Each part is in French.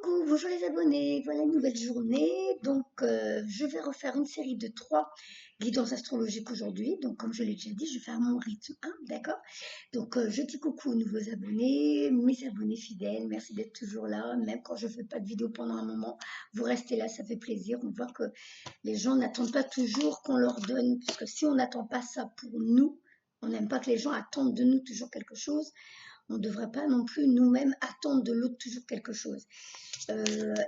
Coucou, bonjour les abonnés, voilà une nouvelle journée. Je vais refaire une série de 3 guidances astrologiques aujourd'hui. Donc, comme je l'ai déjà dit, je vais faire mon rythme 1, d'accord? Je dis coucou aux nouveaux abonnés, mes abonnés fidèles, merci d'être toujours là. Même quand je ne fais pas de vidéo pendant un moment, vous restez là, ça fait plaisir. On voit que les gens n'attendent pas toujours qu'on leur donne, parce que si on n'attend pas ça pour nous, on n'aime pas que les gens attendent de nous toujours quelque chose. On ne devrait pas non plus nous-mêmes attendre de l'autre toujours quelque chose.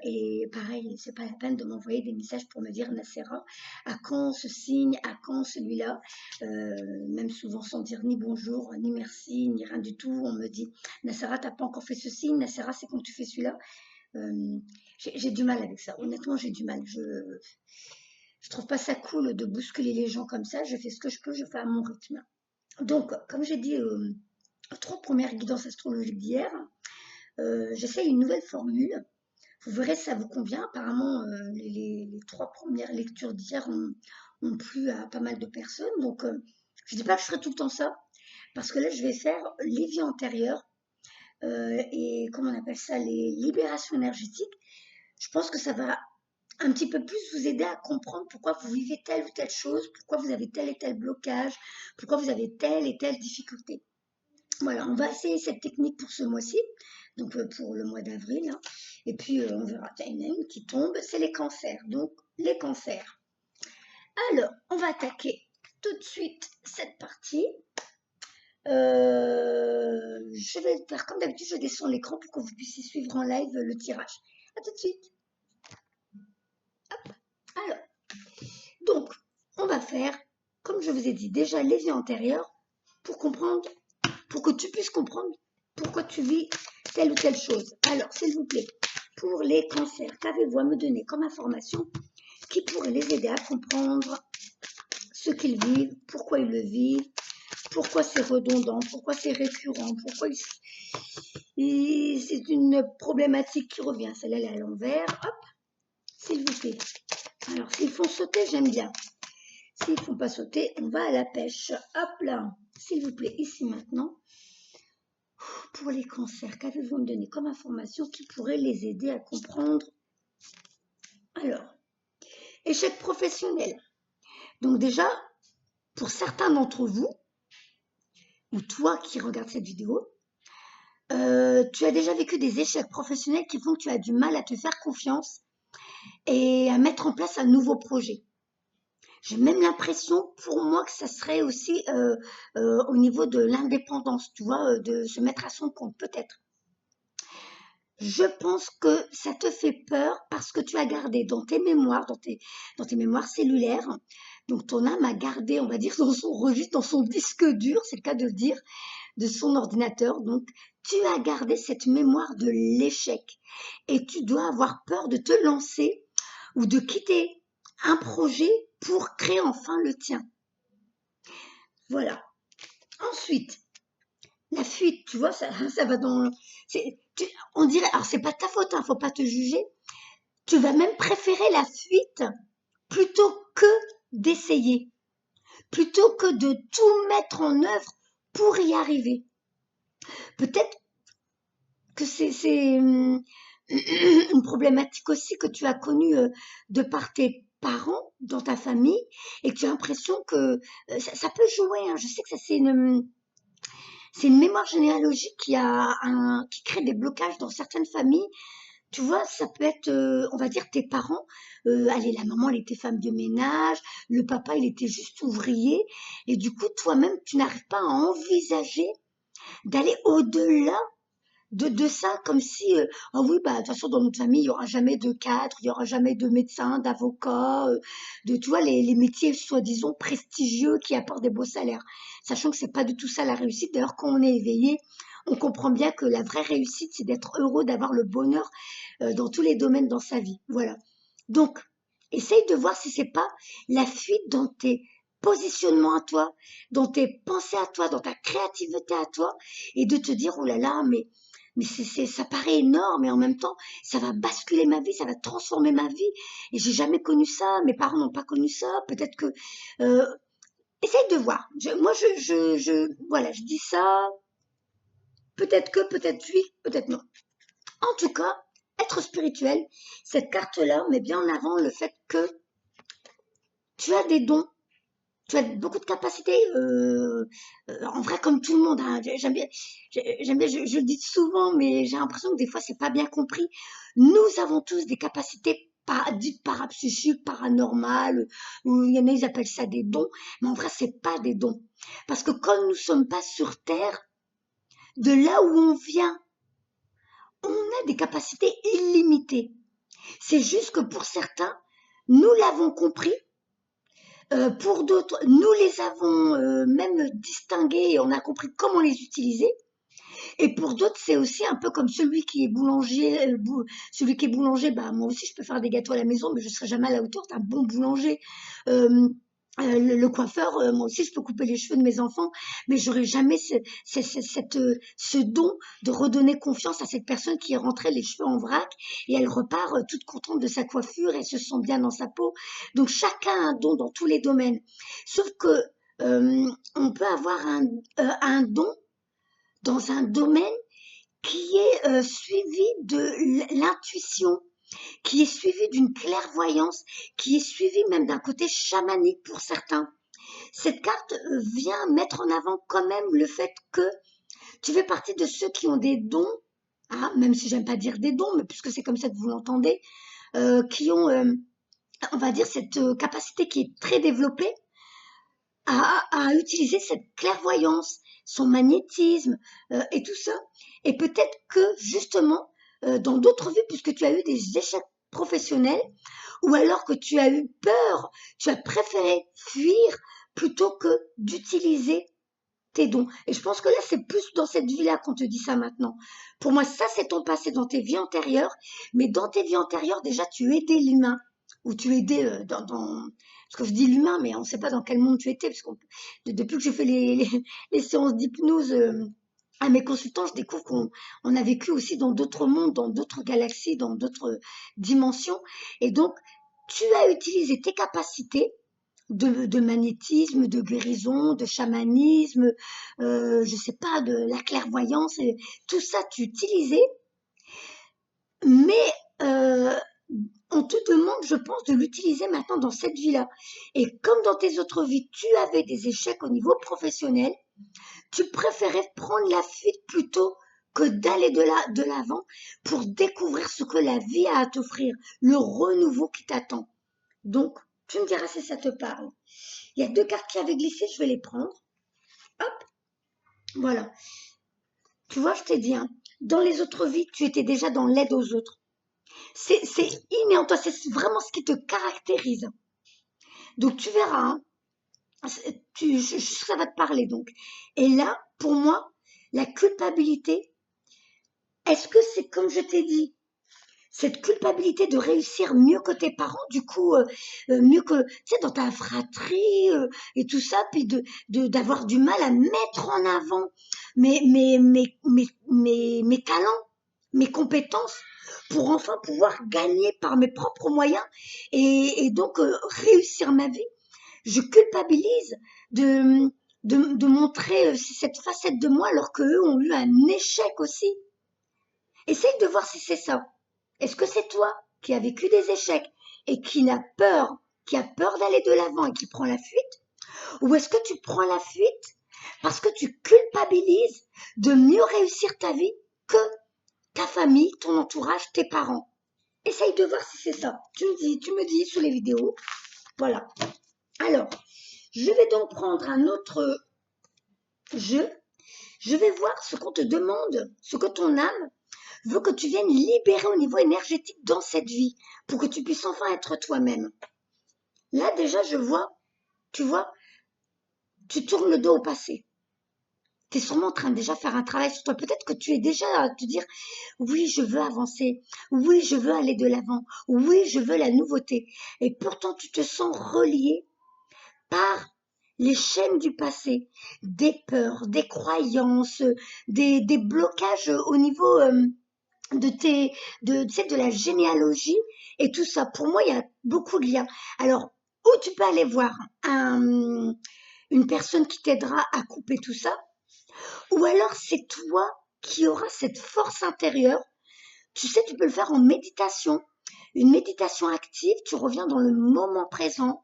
Et pareil, c'est pas la peine de m'envoyer des messages pour me dire Nacera, à quand ce signe, à quand celui-là, même souvent sans dire ni bonjour, ni merci, ni rien du tout. On me dit Nacera, t'as pas encore fait ce signe, Nacera, c'est quand tu fais celui-là. J'ai du mal avec ça. Honnêtement, j'ai du mal. Je trouve pas ça cool de bousculer les gens comme ça. Je fais ce que je peux, je fais à mon rythme. Donc, comme j'ai dit, 3 premières guidances astrologiques d'hier, j'essaye une nouvelle formule. Vous verrez si ça vous convient. Apparemment, les 3 premières lectures d'hier ont plu à pas mal de personnes. Je ne dis pas que je ferai tout le temps ça, parce que là, je vais faire les vies antérieures et comment on appelle ça, les libérations énergétiques. Je pense que ça va un petit peu plus vous aider à comprendre pourquoi vous vivez telle ou telle chose, pourquoi vous avez tel et tel blocage, pourquoi vous avez telle et telle difficulté. Voilà, on va essayer cette technique pour ce mois-ci, pour le mois d'avril, hein. Et puis on verra, il y en a une qui tombe, c'est les cancers. Donc les cancers. Alors, on va attaquer tout de suite cette partie. Je vais faire comme d'habitude, je descends l'écran pour que vous puissiez suivre en live le tirage. À tout de suite. Hop. Alors, donc, on va faire, comme je vous ai dit, déjà les vies antérieures pour comprendre, pour que tu puisses comprendre pourquoi tu vis telle ou telle chose. Alors, s'il vous plaît, pour les cancers, qu'avez-vous à me donner comme information qui pourrait les aider à comprendre ce qu'ils vivent, pourquoi ils le vivent, pourquoi c'est redondant, pourquoi c'est récurrent, pourquoi c'est une problématique qui revient. Celle-là, elle est à l'envers. Hop, s'il vous plaît. Alors, s'ils font sauter, j'aime bien. S'ils ne font pas sauter, on va à la pêche. Hop là, s'il vous plaît, ici maintenant. Pour les cancers, qu'avez-vous à me donner comme information qui pourrait les aider à comprendre? Alors, échec professionnel. Donc déjà, pour certains d'entre vous, ou toi qui regardes cette vidéo, tu as déjà vécu des échecs professionnels qui font que tu as du mal à te faire confiance et à mettre en place un nouveau projet. J'ai même l'impression, pour moi, que ça serait aussi au niveau de l'indépendance, tu vois, de se mettre à son compte, peut-être. Je pense que ça te fait peur parce que tu as gardé dans tes mémoires, dans tes mémoires cellulaires, donc ton âme a gardé, on va dire, dans son registre, dans son disque dur, c'est le cas de le dire, de son ordinateur. Donc, tu as gardé cette mémoire de l'échec et tu dois avoir peur de te lancer ou de quitter un projet pour créer enfin le tien. Voilà. Ensuite, la fuite, tu vois, ça va dans... On dirait, alors c'est pas ta faute, hein, faut pas te juger. Tu vas même préférer la fuite plutôt que d'essayer, plutôt que de tout mettre en œuvre pour y arriver. Peut-être que c'est une problématique aussi que tu as connue de par tes parents dans ta famille et que tu as l'impression que ça peut jouer, hein. Je sais que ça c'est une mémoire généalogique qui crée des blocages dans certaines familles. Tu vois, ça peut être, on va dire, tes parents. Allez, la maman, elle était femme de ménage, le papa, il était juste ouvrier. Et du coup, toi-même, tu n'arrives pas à envisager d'aller au-delà de ça, comme si, oh oui, bah, de toute façon, dans notre famille, il n'y aura jamais de cadre, il n'y aura jamais de médecin, d'avocat, tu vois, les métiers, soi-disant, prestigieux qui apportent des beaux salaires. Sachant que c'est pas du tout ça la réussite. D'ailleurs, quand on est éveillé, on comprend bien que la vraie réussite, c'est d'être heureux, d'avoir le bonheur dans tous les domaines dans sa vie. Voilà. Donc, essaye de voir si c'est pas la fuite dans tes positionnements à toi, dans tes pensées à toi, dans ta créativité à toi, et de te dire, oh là là, mais ça paraît énorme et en même temps, ça va basculer ma vie, ça va transformer ma vie. Et j'ai jamais connu ça, mes parents n'ont pas connu ça. Peut-être que, euh, essaye de voir. Voilà, je dis ça. Peut-être que, peut-être oui, peut-être non. En tout cas, être être spirituel, cette carte-là met bien en avant le fait que tu as des dons, tu as beaucoup de capacités, en vrai comme tout le monde, hein. J'aime bien, je le dis souvent, mais j'ai l'impression que des fois c'est pas bien compris. Nous avons tous des capacités dites parapsychiques, paranormales, ou il y en a ils appellent ça des dons, mais en vrai c'est pas des dons, parce que comme nous sommes pas sur Terre, de là où on vient, on a des capacités illimitées. C'est juste que pour certains, nous l'avons compris. Pour d'autres, nous les avons même distingués et on a compris comment les utiliser. Et pour d'autres, c'est aussi un peu comme celui qui est boulanger. Celui qui est boulanger, bah moi aussi je peux faire des gâteaux à la maison, mais je serai jamais à la hauteur d'un bon boulanger. Euh, le coiffeur, moi aussi je peux couper les cheveux de mes enfants, mais j'aurai jamais ce don de redonner confiance à cette personne qui est rentrée les cheveux en vrac et elle repart toute contente de sa coiffure, elle se sent bien dans sa peau. Donc chacun a un don dans tous les domaines, sauf que on peut avoir un don dans un domaine qui est suivi de l'intuition, qui est suivi d'une clairvoyance, qui est suivi même d'un côté chamanique pour certains. Cette carte vient mettre en avant quand même le fait que tu fais partie de ceux qui ont des dons, hein, même si j'aime pas dire des dons, mais puisque c'est comme ça que vous l'entendez, qui ont, on va dire, cette capacité qui est très développée à utiliser cette clairvoyance, son magnétisme et tout ça. Et peut-être que justement, dans d'autres vies, puisque tu as eu des échecs professionnels, ou alors que tu as eu peur, tu as préféré fuir plutôt que d'utiliser tes dons. Et je pense que là, c'est plus dans cette vie-là qu'on te dit ça maintenant. Pour moi, ça, c'est ton passé dans tes vies antérieures. Mais dans tes vies antérieures, déjà, tu aidais l'humain. Ou tu aidais parce que je dis l'humain, mais on ne sait pas dans quel monde tu étais. Parce que depuis que je fais les séances d'hypnose à mes consultants, je découvre qu'on a vécu aussi dans d'autres mondes, dans d'autres galaxies, dans d'autres dimensions. Et donc, tu as utilisé tes capacités de magnétisme, de guérison, de chamanisme, je sais pas, de la clairvoyance, et tout ça tu utilisais, mais on te demande, je pense, de l'utiliser maintenant dans cette vie-là. Et comme dans tes autres vies, tu avais des échecs au niveau professionnel, tu préférais prendre la fuite plutôt que d'aller de l'avant pour découvrir ce que la vie a à t'offrir, le renouveau qui t'attend. Donc, tu me diras si ça te parle. Il y a deux cartes qui avaient glissé, je vais les prendre. Hop, voilà. Tu vois, je t'ai dit, hein, dans les autres vies, tu étais déjà dans l'aide aux autres. C'est inné en toi, c'est vraiment ce qui te caractérise. Donc tu verras, hein, ça va te parler donc. Et là, pour moi, la culpabilité, est-ce que c'est comme je t'ai dit, cette culpabilité de réussir mieux que tes parents, du coup, mieux que, tu sais, dans ta fratrie et tout ça, puis d'avoir du mal à mettre en avant mes talents, mes compétences, pour enfin pouvoir gagner par mes propres moyens et donc réussir ma vie. Je culpabilise de montrer cette facette de moi alors qu'eux ont eu un échec aussi. Essaye de voir si c'est ça. Est-ce que c'est toi qui as vécu des échecs et qui a peur d'aller de l'avant et qui prend la fuite? Ou est-ce que tu prends la fuite parce que tu culpabilises de mieux réussir ta vie que ta famille, ton entourage, tes parents? Essaye de voir si c'est ça. Tu me dis sous les vidéos. Voilà. Alors, je vais donc prendre un autre jeu. Je vais voir ce qu'on te demande, ce que ton âme veut que tu viennes libérer au niveau énergétique dans cette vie pour que tu puisses enfin être toi-même. Là, déjà, je vois, tu vois, tu tournes le dos au passé. Tu es sûrement en train de déjà faire un travail sur toi. Peut-être que tu es déjà à te dire, oui, je veux avancer. Oui, je veux aller de l'avant. Oui, je veux la nouveauté. Et pourtant, tu te sens relié par les chaînes du passé, des peurs, des croyances, des blocages au niveau de la généalogie et tout ça. Pour moi, il y a beaucoup de liens. Alors, où tu peux aller voir une personne qui t'aidera à couper tout ça, ou alors c'est toi qui auras cette force intérieure Tu sais, tu peux le faire en méditation. Une méditation active, tu reviens dans le moment présent.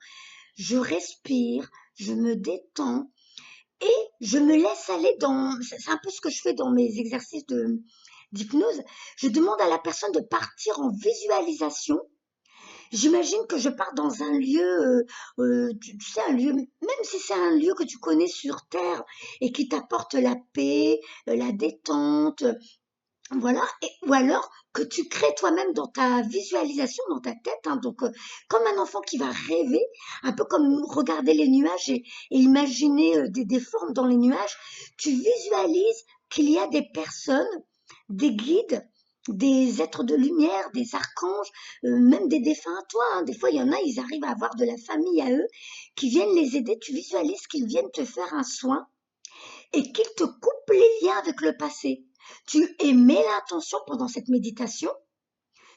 Je respire, je me détends et je me laisse aller dans... C'est un peu ce que je fais dans mes exercices d'hypnose. Je demande à la personne de partir en visualisation. J'imagine que je pars dans un lieu, tu sais, un lieu, même si c'est un lieu que tu connais sur Terre et qui t'apporte la paix, la détente, voilà, ou alors que tu crées toi-même dans ta visualisation, dans ta tête, hein, donc comme un enfant qui va rêver, un peu comme regarder les nuages et imaginer des formes dans les nuages, tu visualises qu'il y a des personnes, des guides, des êtres de lumière, des archanges, même des défunts à toi, hein. Des fois, il y en a, ils arrivent à avoir de la famille à eux qui viennent les aider. Tu visualises qu'ils viennent te faire un soin et qu'ils te coupent les liens avec le passé. Tu émets l'intention pendant cette méditation,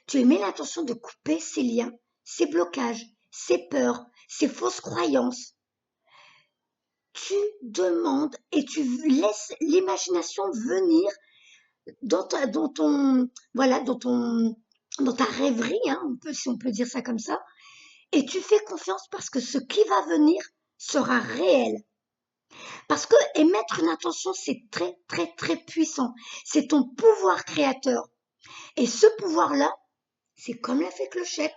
tu émets l'intention de couper ces liens, ces blocages, ces peurs, ces fausses croyances. Tu demandes et tu laisses l'imagination venir voilà, dans ta rêverie, hein, si on peut dire ça comme ça, et tu fais confiance parce que ce qui va venir sera réel. Parce que émettre une intention, c'est très, très, très puissant. C'est ton pouvoir créateur. Et ce pouvoir-là, c'est comme la fée Clochette.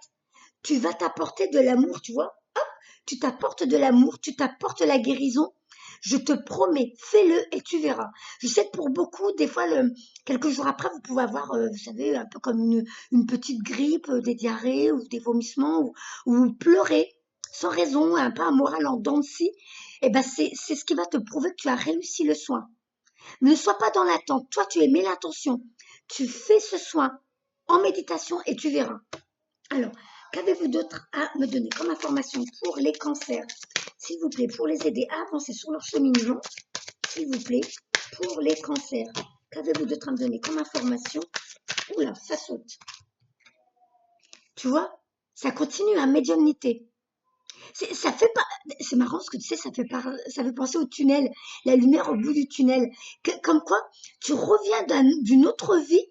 Tu vas t'apporter de l'amour, tu vois. Hop, tu t'apportes de l'amour, tu t'apportes la guérison. Je te promets, fais-le et tu verras. Je sais que pour beaucoup, des fois, quelques jours après, vous pouvez avoir, vous savez, un peu comme une petite grippe, des diarrhées ou des vomissements, ou pleurer sans raison, un peu un moral en dents de scie. Eh ben, c'est ce qui va te prouver que tu as réussi le soin. Ne sois pas dans l'attente. Toi, tu émets l'intention. Tu fais ce soin en méditation et tu verras. Alors, qu'avez-vous d'autre à me donner comme information pour les cancers? S'il vous plaît, pour les aider à avancer sur leur cheminement, s'il vous plaît, pour les cancers. Qu'avez-vous d'autre à me donner comme information? Oula, ça saute. Tu vois, ça continue à médiumnité. Ça fait pas, c'est marrant parce que tu sais, ça fait penser au tunnel, la lumière au bout du tunnel. Comme quoi, tu reviens d'une autre vie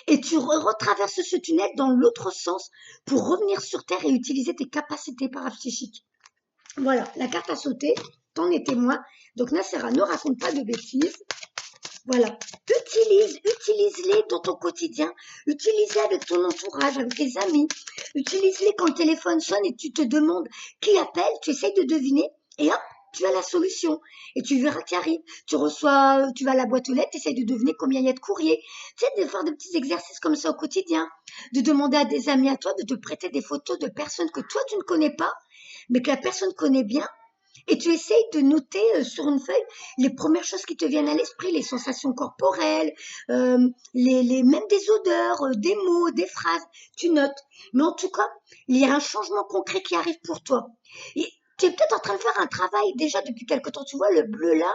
et tu retraverses ce tunnel dans l'autre sens pour revenir sur Terre et utiliser tes capacités parapsychiques. Voilà, la carte a sauté, t'en es témoin. Donc Nacera, ne raconte pas de bêtises. Voilà, utilise-les dans ton quotidien, utilise-les avec ton entourage, avec tes amis, utilise-les quand le téléphone sonne et tu te demandes qui appelle, tu essayes de deviner et hop, tu as la solution et tu verras qui arrive. Tu vas à la boîte aux lettres, tu essayes de deviner combien il y a de courriers. Tu sais, de faire des petits exercices comme ça au quotidien, de demander à des amis à toi de te prêter des photos de personnes que toi tu ne connais pas, mais que la personne connaît bien. Et tu essayes de noter sur une feuille les premières choses qui te viennent à l'esprit, les sensations corporelles, même des odeurs, des mots, des phrases. Tu notes. Mais en tout cas, il y a un changement concret qui arrive pour toi. Et tu es peut-être en train de faire un travail déjà depuis quelque temps. Tu vois, le bleu là,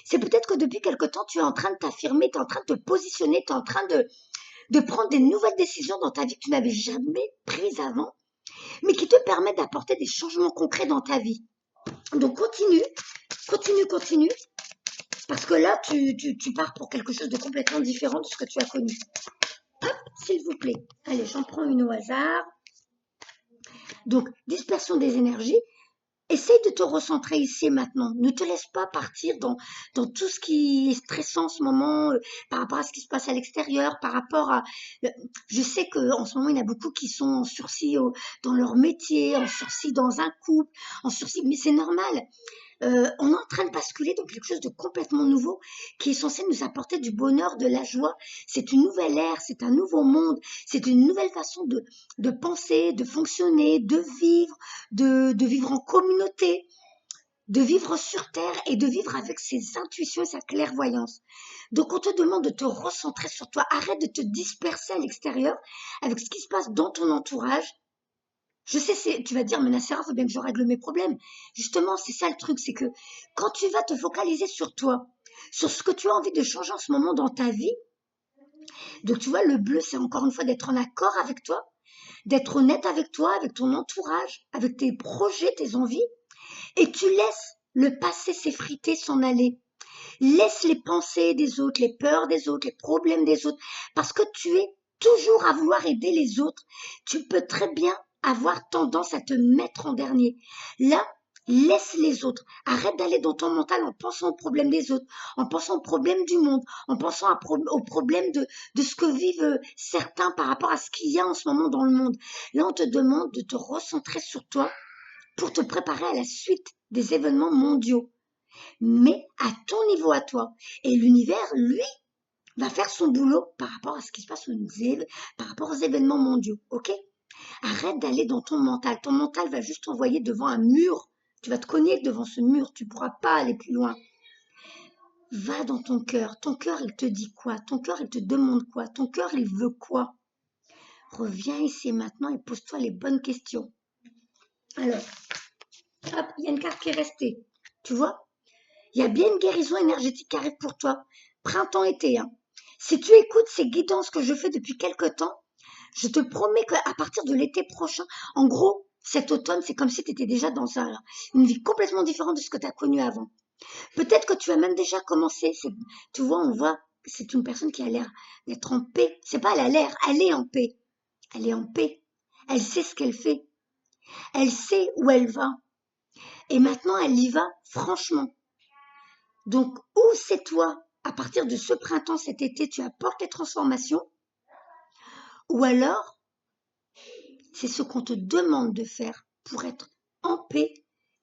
c'est peut-être que depuis quelque temps, tu es en train de t'affirmer, tu es en train de te positionner, tu es en train de prendre des nouvelles décisions dans ta vie que tu n'avais jamais prises avant, mais qui te permettent d'apporter des changements concrets dans ta vie. Donc continue, parce que là, tu pars pour quelque chose de complètement différent de ce que tu as connu. Hop, s'il vous plaît. Allez, j'en prends une au hasard. Donc, dispersion des énergies. Essaye de te recentrer ici et maintenant. Ne te laisse pas partir dans tout ce qui est stressant en ce moment, par rapport à ce qui se passe à l'extérieur, par rapport à... Je sais qu'en ce moment, il y en a beaucoup qui sont en sursis dans leur métier, en sursis dans un couple, en sursis, mais c'est normal. On est en train de basculer dans quelque chose de complètement nouveau qui est censé nous apporter du bonheur, de la joie. C'est une nouvelle ère, c'est un nouveau monde, c'est une nouvelle façon de penser, de fonctionner, de vivre en communauté, de vivre sur Terre et de vivre avec ses intuitions et sa clairvoyance. Donc on te demande de te recentrer sur toi, arrête de te disperser à l'extérieur avec ce qui se passe dans ton entourage. Je sais, tu vas dire, mais Nacera, faut bien que je règle mes problèmes. Justement, c'est ça le truc, c'est que quand tu vas te focaliser sur toi, sur ce que tu as envie de changer en ce moment dans ta vie, donc tu vois, le bleu, c'est encore une fois d'être en accord avec toi, d'être honnête avec toi, avec ton entourage, avec tes projets, tes envies, et tu laisses le passé s'effriter, s'en aller. Laisse les pensées des autres, les peurs des autres, les problèmes des autres, parce que tu es toujours à vouloir aider les autres, tu peux très bien avoir tendance à te mettre en dernier. Là, laisse les autres. Arrête d'aller dans ton mental en pensant aux problèmes des autres, en pensant aux problèmes du monde, en pensant aux problèmes de ce que vivent certains par rapport à ce qu'il y a en ce moment dans le monde. Là, on te demande de te recentrer sur toi pour te préparer à la suite des événements mondiaux, mais à ton niveau à toi. Et l'univers, lui, va faire son boulot par rapport à ce qui se passe par rapport aux événements mondiaux, ok? Arrête d'aller dans ton mental. Ton mental va juste t'envoyer devant un mur. Tu vas te cogner devant ce mur. Tu ne pourras pas aller plus loin. Va dans ton cœur. Ton cœur, il te dit quoi? Ton cœur, il te demande quoi? Ton cœur, il veut quoi? Reviens ici maintenant et pose-toi les bonnes questions. Alors, hop, il y a une carte qui est restée. Tu vois? Il y a bien une guérison énergétique qui arrive pour toi. Printemps-été, hein. Si tu écoutes ces guidances que je fais depuis quelque temps, je te promets qu'à partir de l'été prochain, en gros, cet automne, c'est comme si tu étais déjà dans une vie complètement différente de ce que tu as connu avant. Peut-être que tu as même déjà commencé. Tu vois, on voit, c'est une personne qui a l'air d'être en paix. C'est pas elle a l'air, elle est en paix. Elle est en paix. Elle sait ce qu'elle fait. Elle sait où elle va. Et maintenant, elle y va franchement. Donc, où c'est toi, à partir de ce printemps, cet été, tu apportes les transformations, ou alors, c'est ce qu'on te demande de faire pour être en paix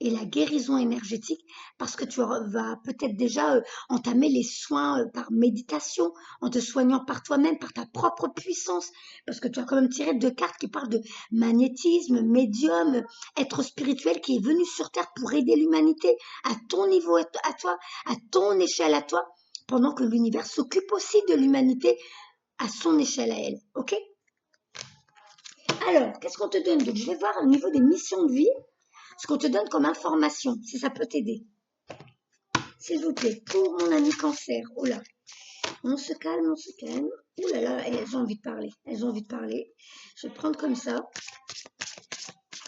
et la guérison énergétique, parce que tu vas peut-être déjà entamer les soins par méditation, en te soignant par toi-même, par ta propre puissance, parce que tu as quand même tiré 2 cartes qui parlent de magnétisme, médium, être spirituel qui est venu sur Terre pour aider l'humanité à ton niveau à toi, à ton échelle à toi, pendant que l'univers s'occupe aussi de l'humanité à son échelle à elle, ok? Alors, qu'est-ce qu'on te donne? Donc, je vais voir au niveau des missions de vie, ce qu'on te donne comme information, si ça peut t'aider. S'il vous plaît, pour mon ami cancer. Oh là, on se calme, on se calme. Oh là là, elles ont envie de parler. Elles ont envie de parler. Je vais prendre comme ça.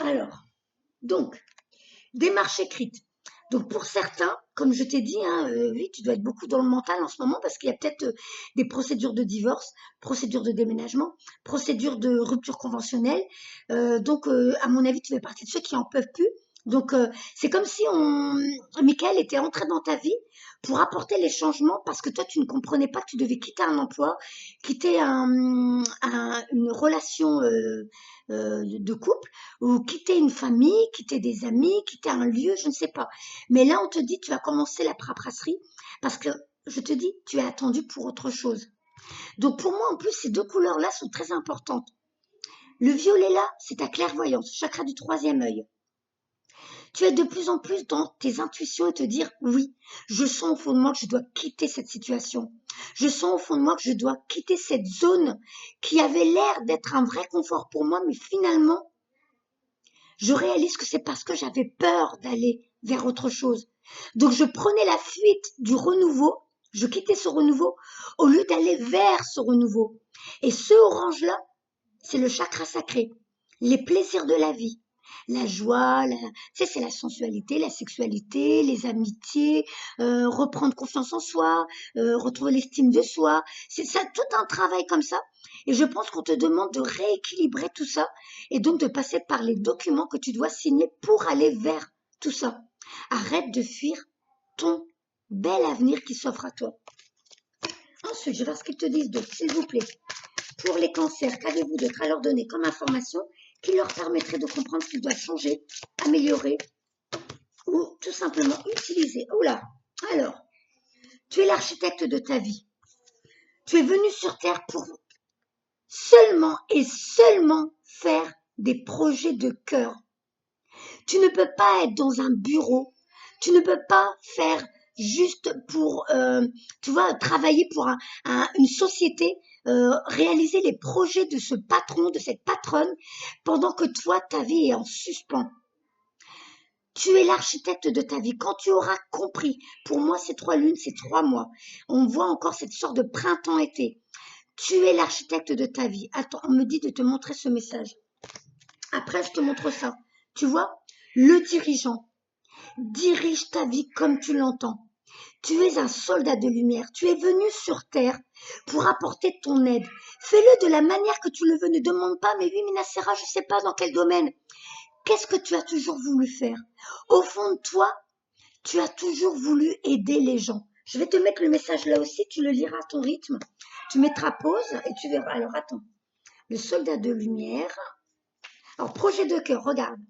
Alors, donc, démarche écrite. Donc, pour certains, comme je t'ai dit, hein, oui, tu dois être beaucoup dans le mental en ce moment parce qu'il y a peut-être des procédures de divorce, procédures de déménagement, procédures de rupture conventionnelle. Donc, à mon avis, tu fais partie de ceux qui en peuvent plus. Donc, c'est comme si Michael était entré dans ta vie pour apporter les changements parce que toi, tu ne comprenais pas que tu devais quitter un emploi, quitter une relation de couple, ou quitter une famille, quitter des amis, quitter un lieu, je ne sais pas. Mais là, on te dit, tu vas commencer la paperasserie parce que, je te dis, tu es attendu pour autre chose. Donc, pour moi, en plus, ces 2 couleurs-là sont très importantes. Le violet, là, c'est ta clairvoyance, chakra du 3e œil. Tu es de plus en plus dans tes intuitions et te dire, oui, je sens au fond de moi que je dois quitter cette situation. Je sens au fond de moi que je dois quitter cette zone qui avait l'air d'être un vrai confort pour moi, mais finalement, je réalise que c'est parce que j'avais peur d'aller vers autre chose. Donc je prenais la fuite du renouveau, je quittais ce renouveau au lieu d'aller vers ce renouveau. Et ce orange-là, c'est le chakra sacré, les plaisirs de la vie. La joie, c'est la sensualité, la sexualité, les amitiés, reprendre confiance en soi, retrouver l'estime de soi. C'est ça, tout un travail comme ça. Et je pense qu'on te demande de rééquilibrer tout ça et donc de passer par les documents que tu dois signer pour aller vers tout ça. Arrête de fuir ton bel avenir qui s'offre à toi. Ensuite, je vais voir ce qu'ils te disent d'autre, s'il vous plaît. Pour les cancers, qu'avez-vous d'autre à leur donner comme information qui leur permettrait de comprendre ce qu'ils doivent changer, améliorer ou tout simplement utiliser? Oh là, alors, tu es l'architecte de ta vie. Tu es venu sur Terre pour seulement et seulement faire des projets de cœur. Tu ne peux pas être dans un bureau. Tu ne peux pas faire juste pour, tu vois, travailler pour une société, réaliser les projets de ce patron, de cette patronne, pendant que toi, ta vie est en suspens. Tu es l'architecte de ta vie. Quand tu auras compris, pour moi, c'est 3 lunes, c'est 3 mois. On voit encore cette sorte de printemps-été. Tu es l'architecte de ta vie. Attends, on me dit de te montrer ce message. Après, je te montre ça. Tu vois, le dirigeant. Dirige ta vie comme tu l'entends. Tu es un soldat de lumière. Tu es venu sur Terre pour apporter ton aide. Fais-le de la manière que tu le veux. Ne demande pas, mais oui, Minasera, je ne sais pas dans quel domaine. Qu'est-ce que tu as toujours voulu faire? Au fond de toi, tu as toujours voulu aider les gens. Je vais te mettre le message là aussi, tu le liras à ton rythme. Tu mettras pause et tu verras. Alors attends. Le soldat de lumière. Alors, projet de cœur, regarde.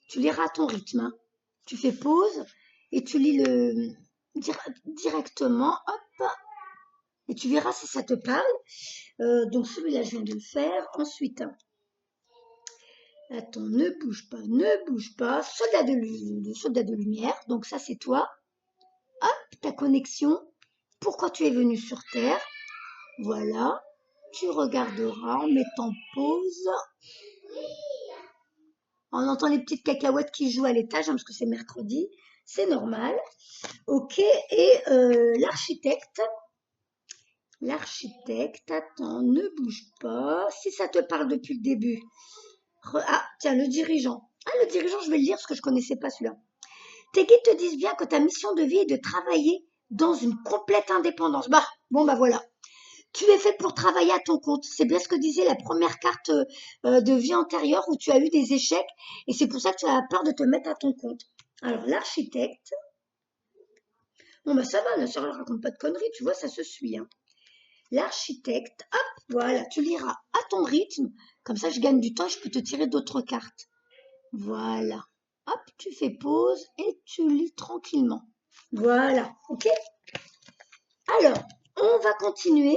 Tu liras à ton rythme. Hein. Tu fais pause et tu lis le directement. Hop. Et tu verras si ça te parle. Donc celui-là, je viens de le faire. Ensuite, attends, ne bouge pas, ne bouge pas. Soldat de lumière. Donc ça, c'est toi. Hop, ta connexion. Pourquoi tu es venu sur Terre? Voilà. Tu regarderas en mettant pause. On entend les petites cacahuètes qui jouent à l'étage, hein, parce que c'est mercredi. C'est normal. Ok. Et l'architecte. L'architecte, attends, ne bouge pas. Si ça te parle depuis le début. Ah, tiens, le dirigeant. Ah, le dirigeant, je vais le lire parce que je connaissais pas celui-là. Tes guides te disent bien que ta mission de vie est de travailler dans une complète indépendance. Bah, bon, bah voilà. Tu es fait pour travailler à ton compte. C'est bien ce que disait la première carte de vie antérieure où tu as eu des échecs et c'est pour ça que tu as peur de te mettre à ton compte. Alors, l'architecte. Bon, bah ça va, la sœur, elle raconte pas de conneries, tu vois, ça se suit. Hein. L'architecte, hop, voilà, tu liras à ton rythme. Comme ça, je gagne du temps et je peux te tirer d'autres cartes. Voilà. Hop, tu fais pause et tu lis tranquillement. Voilà, ok? Alors, on va continuer.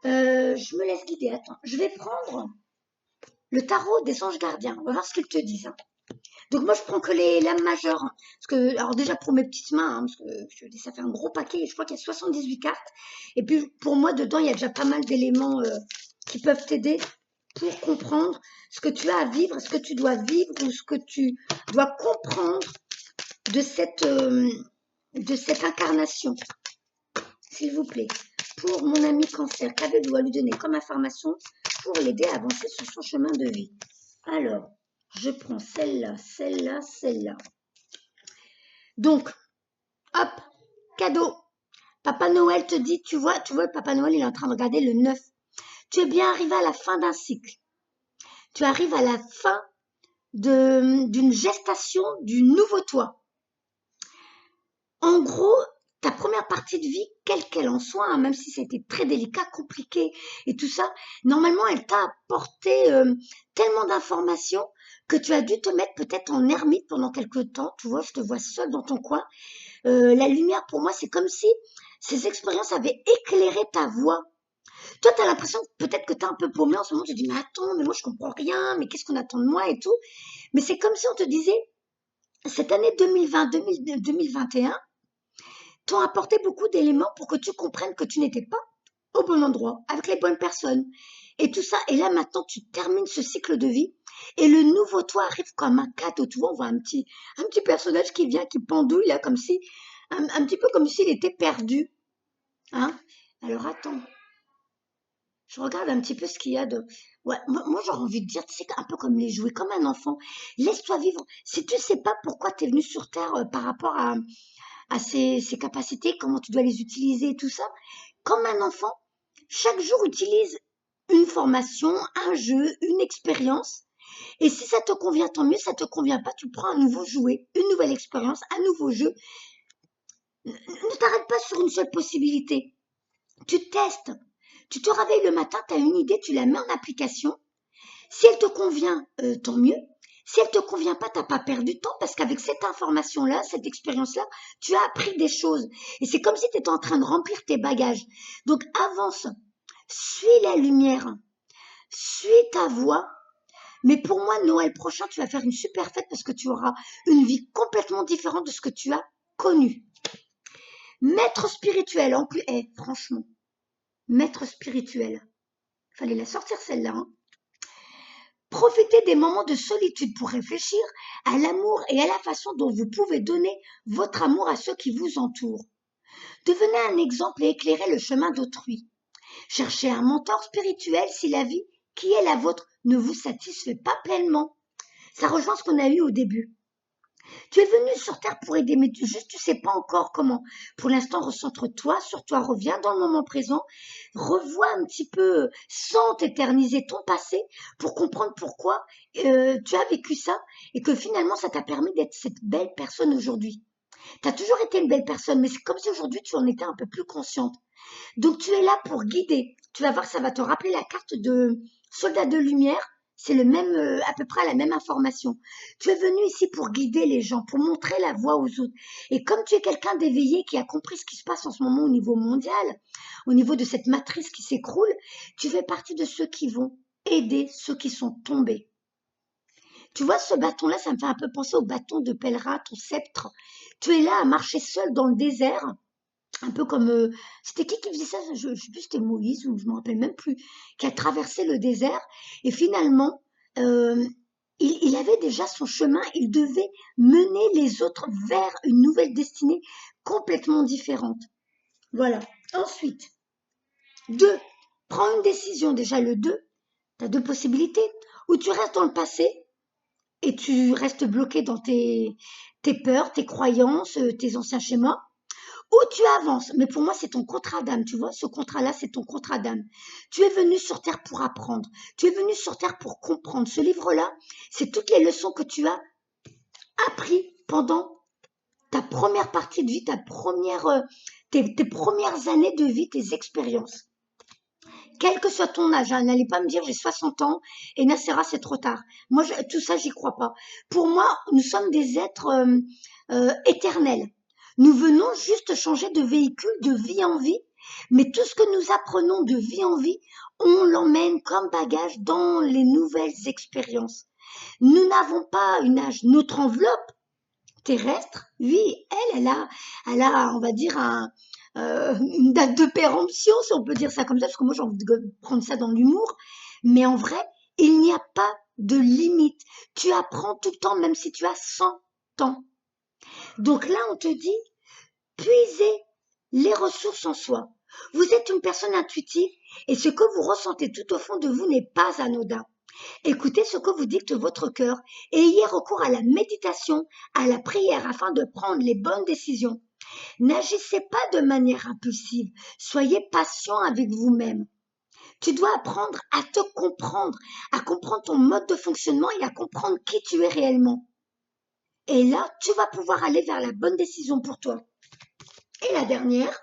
Je me laisse guider. Attends, je vais prendre le tarot des anges gardiens. On va voir ce qu'ils te disent. Hein. Donc moi, je prends que les lames majeures. Hein, parce que, alors déjà pour mes petites mains, hein, parce que je dis, ça fait un gros paquet. Je crois qu'il y a 78 cartes. Et puis pour moi, dedans, il y a déjà pas mal d'éléments qui peuvent t'aider pour comprendre ce que tu as à vivre, ce que tu dois vivre ou ce que tu dois comprendre de cette incarnation. S'il vous plaît, pour mon ami cancer, qu'avez-vous à lui donner comme information pour l'aider à avancer sur son chemin de vie? Alors, je prends celle-là, celle-là, celle-là. Donc, hop, cadeau. Papa Noël te dit, tu vois, Papa Noël, il est en train de regarder le 9. Tu es bien arrivé à la fin d'un cycle. Tu arrives à la fin d'une gestation du nouveau toi. En gros, ta première partie de vie, quelle qu'elle en soit, hein, même si c'était très délicat, compliqué et tout ça, normalement, elle t'a apporté tellement d'informations que tu as dû te mettre peut-être en ermite pendant quelques temps. Tu vois, je te vois seule dans ton coin. La lumière, pour moi, c'est comme si ces expériences avaient éclairé ta voie. Toi, tu as l'impression peut-être que tu es un peu paumé en ce moment. Tu te dis, mais attends, mais moi, je comprends rien, mais qu'est-ce qu'on attend de moi et tout. Mais c'est comme si on te disait, cette année 2020-2021 t'ont apporté beaucoup d'éléments pour que tu comprennes que tu n'étais pas au bon endroit, avec les bonnes personnes. Et tout ça, et là maintenant, tu termines ce cycle de vie, et le nouveau toi arrive comme un cadeau. Tu vois, on voit un petit personnage qui vient, qui pendouille, là, comme si, un petit peu comme s'il était perdu. Hein? Alors attends, je regarde un petit peu ce qu'il y a de... Ouais, moi j'aurais envie de dire, tu sais, un peu comme les jouets, comme un enfant. Laisse-toi vivre. Si tu sais pas pourquoi tu es venu sur Terre par rapport à ses capacités, comment tu dois les utiliser et tout ça, comme un enfant, chaque jour utilise une formation, un jeu, une expérience. Et si ça te convient, tant mieux. Ça te convient pas, tu prends un nouveau jouet, une nouvelle expérience, un nouveau jeu. Ne t'arrête pas sur une seule possibilité. Tu testes. Tu te réveilles le matin, tu as une idée, tu la mets en application. Si elle te convient, tant mieux. Si elle te convient pas, t'as pas perdu de temps parce qu'avec cette information-là, cette expérience-là, tu as appris des choses. Et c'est comme si tu étais en train de remplir tes bagages. Donc avance, suis la lumière, suis ta voie. Mais pour moi, Noël prochain, tu vas faire une super fête parce que tu auras une vie complètement différente de ce que tu as connu. Maître spirituel, en plus, franchement, maître spirituel. Fallait la sortir celle-là. Hein. Profitez des moments de solitude pour réfléchir à l'amour et à la façon dont vous pouvez donner votre amour à ceux qui vous entourent. Devenez un exemple et éclairez le chemin d'autrui. Cherchez un mentor spirituel si la vie qui est la vôtre ne vous satisfait pas pleinement. Ça rejoint ce qu'on a eu au début. Tu es venu sur Terre pour aider, mais tu sais pas encore comment. Pour l'instant, recentre-toi sur toi, reviens dans le moment présent, revois un petit peu, sans t'éterniser ton passé, pour comprendre pourquoi tu as vécu ça et que finalement, ça t'a permis d'être cette belle personne aujourd'hui. Tu as toujours été une belle personne, mais c'est comme si aujourd'hui, tu en étais un peu plus consciente. Donc tu es là pour guider. Tu vas voir, ça va te rappeler la carte de soldat de lumière. C'est le même, à peu près la même information. Tu es venu ici pour guider les gens, pour montrer la voie aux autres. Et comme tu es quelqu'un d'éveillé qui a compris ce qui se passe en ce moment au niveau mondial, au niveau de cette matrice qui s'écroule, tu fais partie de ceux qui vont aider ceux qui sont tombés. Tu vois, ce bâton-là, ça me fait un peu penser au bâton de pèlerin, ton sceptre. Tu es là à marcher seul dans le désert, un peu comme, c'était qui faisait ça? Je sais plus, c'était Moïse ou je me rappelle même plus, qui a traversé le désert et finalement, heu, il avait déjà son chemin, il devait mener les autres vers une nouvelle destinée complètement différente. Voilà. Ensuite, 2, prends une décision. Déjà le 2, tu as 2 possibilités. Ou tu restes dans le passé et tu restes bloqué dans tes peurs, tes croyances, tes anciens schémas. Ou tu avances, mais pour moi, c'est ton contrat d'âme, tu vois, ce contrat-là, c'est ton contrat d'âme. Tu es venu sur Terre pour apprendre, tu es venu sur Terre pour comprendre. Ce livre-là, c'est toutes les leçons que tu as appris pendant ta première partie de vie, tes premières années de vie, tes expériences. Quel que soit ton âge, hein, n'allez pas me dire j'ai 60 ans et Nacera c'est trop tard. Moi, tout ça, j'y crois pas. Pour moi, nous sommes des êtres éternels. Nous venons juste changer de véhicule de vie en vie, mais tout ce que nous apprenons de vie en vie, on l'emmène comme bagage dans les nouvelles expériences. Nous n'avons pas une âge. Notre enveloppe terrestre, oui, elle a, on va dire, une date de péremption, si on peut dire ça comme ça, parce que moi j'ai envie de prendre ça dans l'humour, mais en vrai, il n'y a pas de limite. Tu apprends tout le temps, même si tu as 100 ans. Donc là, on te dit, puisez les ressources en soi. Vous êtes une personne intuitive et ce que vous ressentez tout au fond de vous n'est pas anodin. Écoutez ce que vous dicte votre cœur et ayez recours à la méditation, à la prière afin de prendre les bonnes décisions. N'agissez pas de manière impulsive, soyez patient avec vous-même. Tu dois apprendre à comprendre ton mode de fonctionnement et à comprendre qui tu es réellement. Et là, tu vas pouvoir aller vers la bonne décision pour toi. Et la dernière,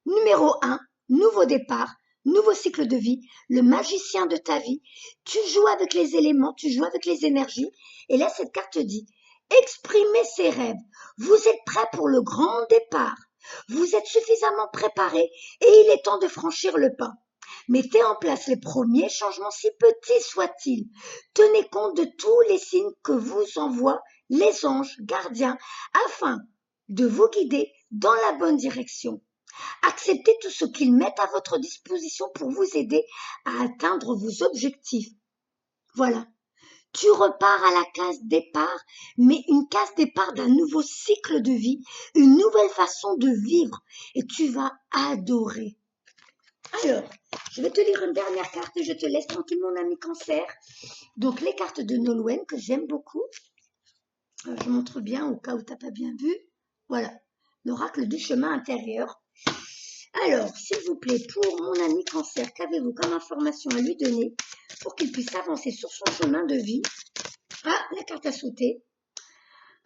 numéro 1, nouveau départ, nouveau cycle de vie, le magicien de ta vie. Tu joues avec les éléments, tu joues avec les énergies. Et là, cette carte dit, exprimez ses rêves. Vous êtes prêt pour le grand départ. Vous êtes suffisamment préparé et il est temps de franchir le pas. Mettez en place les premiers changements, si petits soient-ils. Tenez compte de tous les signes que vous envoient les anges gardiens afin de vous guider dans la bonne direction. Acceptez tout ce qu'ils mettent à votre disposition pour vous aider à atteindre vos objectifs. Voilà. Tu repars à la case départ, mais une case départ d'un nouveau cycle de vie, une nouvelle façon de vivre, et tu vas adorer. Alors, je vais te lire une dernière carte et je te laisse tranquille, mon ami Cancer. Donc, les cartes de Nolwenn que j'aime beaucoup. Je montre bien au cas où tu n'as pas bien vu. Voilà, l'oracle du chemin intérieur. Alors, s'il vous plaît, pour mon ami Cancer, qu'avez-vous comme information à lui donner pour qu'il puisse avancer sur son chemin de vie? Ah, la carte a sauté.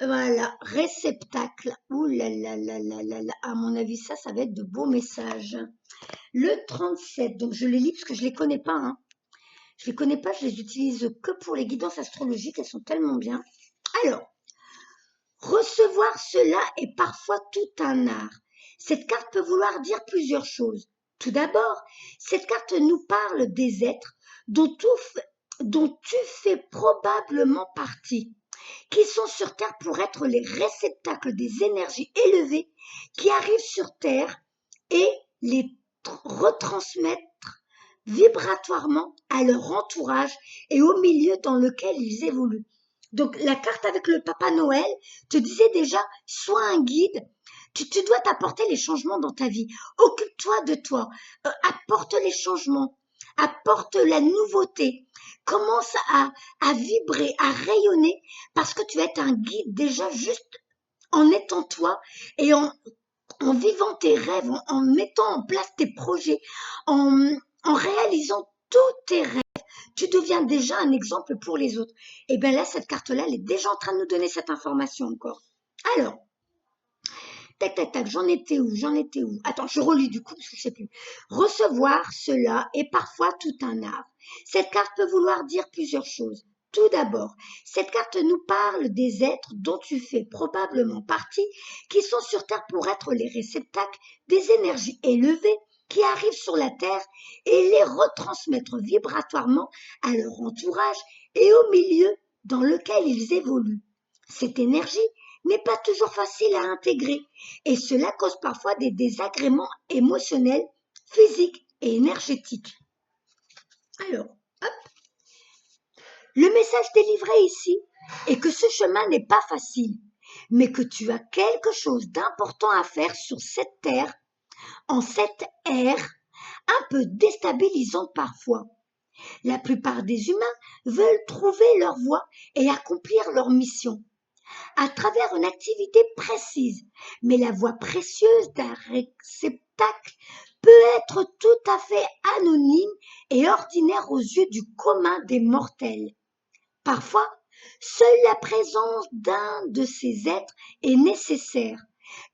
Voilà, réceptacle. Ouh là là là là là là. À mon avis, ça va être de beaux messages. Le 37, donc je les lis parce que je les connais pas. Hein. Je les connais pas, je les utilise que pour les guidances astrologiques, elles sont tellement bien. Alors, recevoir cela est parfois tout un art. Cette carte peut vouloir dire plusieurs choses. Tout d'abord, cette carte nous parle des êtres dont tu fais probablement partie, qui sont sur Terre pour être les réceptacles des énergies élevées qui arrivent sur Terre et les retransmettre vibratoirement à leur entourage et au milieu dans lequel ils évoluent. Donc la carte avec le Papa Noël te disait déjà, sois un guide, tu dois t'apporter les changements dans ta vie, occupe-toi de toi, apporte les changements, apporte la nouveauté. commence à vibrer, à rayonner, parce que tu es un guide déjà juste en étant toi et en vivant tes rêves, en mettant en place tes projets, en, en réalisant tous tes rêves. Tu deviens déjà un exemple pour les autres. Et bien là, cette carte-là, elle est déjà en train de nous donner cette information encore. Alors, tac, tac, tac, j'en étais où? Attends, je relis du coup, parce que je sais plus. Recevoir cela est parfois tout un art. Cette carte peut vouloir dire plusieurs choses. Tout d'abord, cette carte nous parle des êtres dont tu fais probablement partie, qui sont sur Terre pour être les réceptacles des énergies élevées qui arrivent sur la Terre et les retransmettre vibratoirement à leur entourage et au milieu dans lequel ils évoluent. Cette énergie n'est pas toujours facile à intégrer et cela cause parfois des désagréments émotionnels, physiques et énergétiques. Alors, hop, le message délivré ici est que ce chemin n'est pas facile, mais que tu as quelque chose d'important à faire sur cette terre, en cette ère un peu déstabilisante parfois. La plupart des humains veulent trouver leur voie et accomplir leur mission à travers une activité précise, mais la voie précieuse d'un réceptacle peut être tout à fait anonyme et ordinaire aux yeux du commun des mortels. Parfois, seule la présence d'un de ces êtres est nécessaire,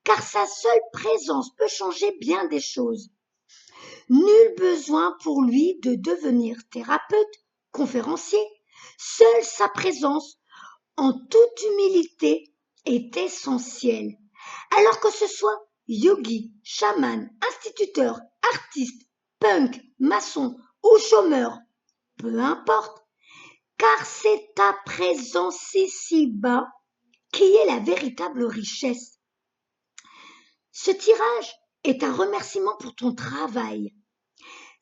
car sa seule présence peut changer bien des choses. Nul besoin pour lui de devenir thérapeute, conférencier, seule sa présence en toute humilité est essentielle. Alors que ce soit yogi, chaman, instituteur, artiste, punk, maçon ou chômeur, peu importe, car c'est ta présence ici-bas qui est la véritable richesse. Ce tirage est un remerciement pour ton travail.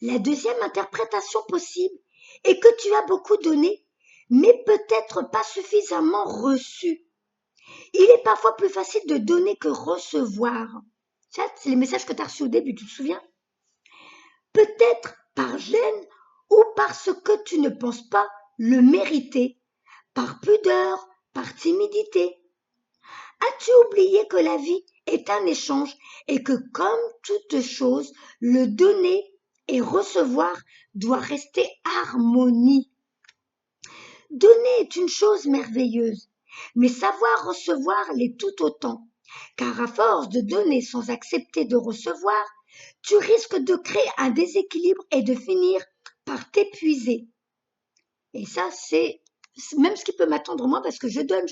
La deuxième interprétation possible est que tu as beaucoup donné, mais peut-être pas suffisamment reçu. Il est parfois plus facile de donner que recevoir. Ça, c'est les messages que tu as reçus au début, tu te souviens? Peut-être par gêne ou parce que tu ne penses pas le mériter, par pudeur, par timidité. As-tu oublié que la vie est un échange et que comme toute chose, le donner et recevoir doit rester harmonie? Donner est une chose merveilleuse, mais savoir recevoir l'est tout autant, car à force de donner sans accepter de recevoir, tu risques de créer un déséquilibre et de finir par t'épuiser. Et ça, c'est même ce qui peut m'attendre moi, parce que je donne,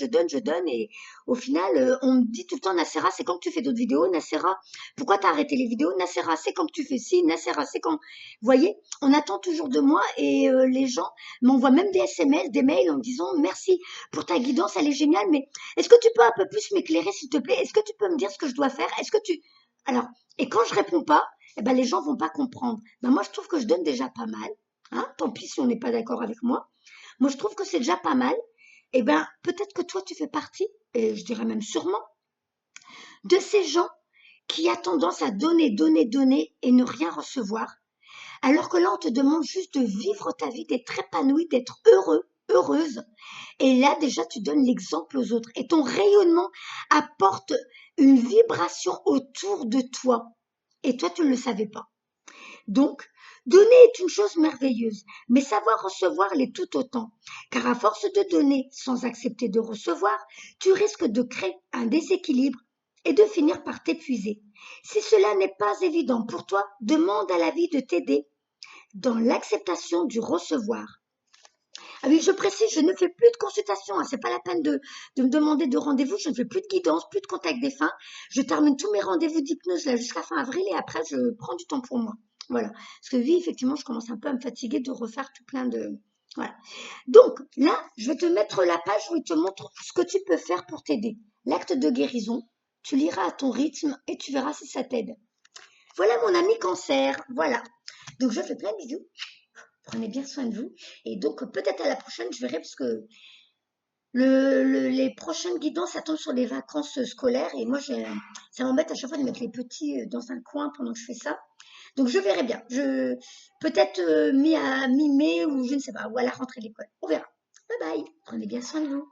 et au final, on me dit tout le temps, Nacera, c'est quand que tu fais d'autres vidéos, Nacera, pourquoi t'as arrêté les vidéos, Nacera, c'est quand que tu fais ci, Nacera, c'est quand... Vous voyez, on attend toujours de moi, et les gens m'envoient même des SMS, des mails en me disant, merci pour ta guidance, elle est géniale, mais est-ce que tu peux un peu plus m'éclairer, s'il te plaît? Est-ce que tu peux me dire ce que je dois faire? Est-ce que tu... Alors, et quand je réponds pas, eh ben, les gens vont pas comprendre. Ben, moi, je trouve que je donne déjà pas mal, hein, tant pis si on n'est pas d'accord avec moi. Moi, je trouve que c'est déjà pas mal. Eh bien, peut-être que toi, tu fais partie, et je dirais même sûrement, de ces gens qui a tendance à donner, donner, donner et ne rien recevoir. Alors que là, on te demande juste de vivre ta vie, d'être épanoui, d'être heureux, heureuse. Et là, déjà, tu donnes l'exemple aux autres. Et ton rayonnement apporte une vibration autour de toi. Et toi, tu ne le savais pas. Donc, donner est une chose merveilleuse, mais savoir recevoir l'est tout autant. Car à force de donner sans accepter de recevoir, tu risques de créer un déséquilibre et de finir par t'épuiser. Si cela n'est pas évident pour toi, demande à la vie de t'aider dans l'acceptation du recevoir. Ah oui, je précise, je ne fais plus de consultation, hein, c'est pas la peine de me demander de rendez-vous, je ne fais plus de guidance, plus de contact défunt. Je termine tous mes rendez-vous d'hypnose là jusqu'à fin avril et après je prends du temps pour moi. Voilà. Parce que oui, effectivement, je commence un peu à me fatiguer de refaire tout plein de... Voilà. Donc, là, je vais te mettre la page où il te montre ce que tu peux faire pour t'aider. L'acte de guérison, tu liras à ton rythme et tu verras si ça t'aide. Voilà mon ami cancer, voilà. Donc, je fais plein de bisous. Prenez bien soin de vous. Et donc, peut-être à la prochaine, je verrai parce que les prochaines guidances, ça tombe sur les vacances scolaires. Et moi, ça m'embête à chaque fois de mettre les petits dans un coin pendant que je fais ça. Donc je verrai bien. Peut-être mi-mai ou je ne sais pas, ou à la rentrée de l'école. On verra. Bye bye. Prenez bien soin de vous.